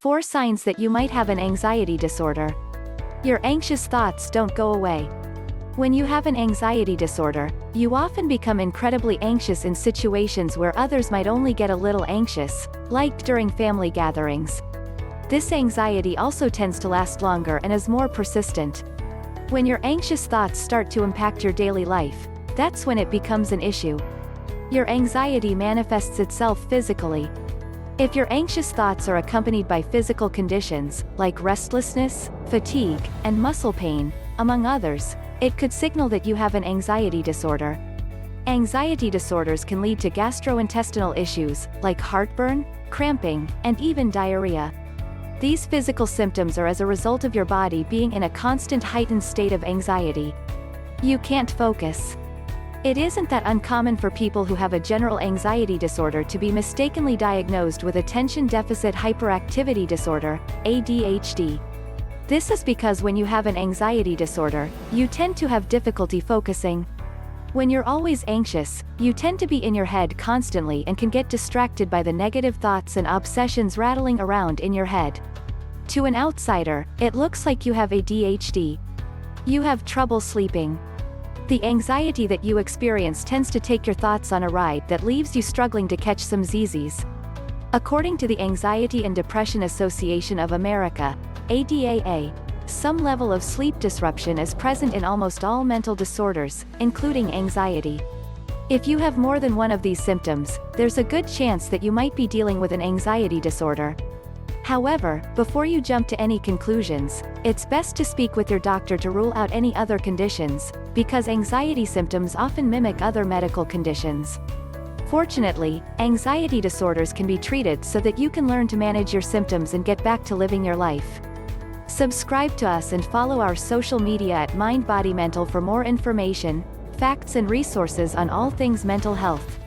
4 signs that you might have an anxiety disorder. Your anxious thoughts don't go away. When you have an anxiety disorder, you often become incredibly anxious in situations where others might only get a little anxious, like during family gatherings. This anxiety also tends to last longer and is more persistent. When your anxious thoughts start to impact your daily life, that's when it becomes an issue. Your anxiety manifests itself physically. If your anxious thoughts are accompanied by physical conditions, like restlessness, fatigue, and muscle pain, among others, it could signal that you have an anxiety disorder. Anxiety disorders can lead to gastrointestinal issues, like heartburn, cramping, and even diarrhea. These physical symptoms are as a result of your body being in a constant heightened state of anxiety. You can't focus. It isn't that uncommon for people who have a general anxiety disorder to be mistakenly diagnosed with attention deficit hyperactivity disorder, ADHD. This is because when you have an anxiety disorder, you tend to have difficulty focusing. When you're always anxious, you tend to be in your head constantly and can get distracted by the negative thoughts and obsessions rattling around in your head. To an outsider, it looks like you have ADHD. You have trouble sleeping. The anxiety that you experience tends to take your thoughts on a ride that leaves you struggling to catch some z's. According to the Anxiety and Depression Association of America, ADAA, some level of sleep disruption is present in almost all mental disorders, including anxiety. If you have more than one of these symptoms, there's a good chance that you might be dealing with an anxiety disorder. However, before you jump to any conclusions, it's best to speak with your doctor to rule out any other conditions, because anxiety symptoms often mimic other medical conditions. Fortunately, anxiety disorders can be treated so that you can learn to manage your symptoms and get back to living your life. Subscribe to us and follow our social media at Mind Body Mental for more information, facts and resources on all things mental health.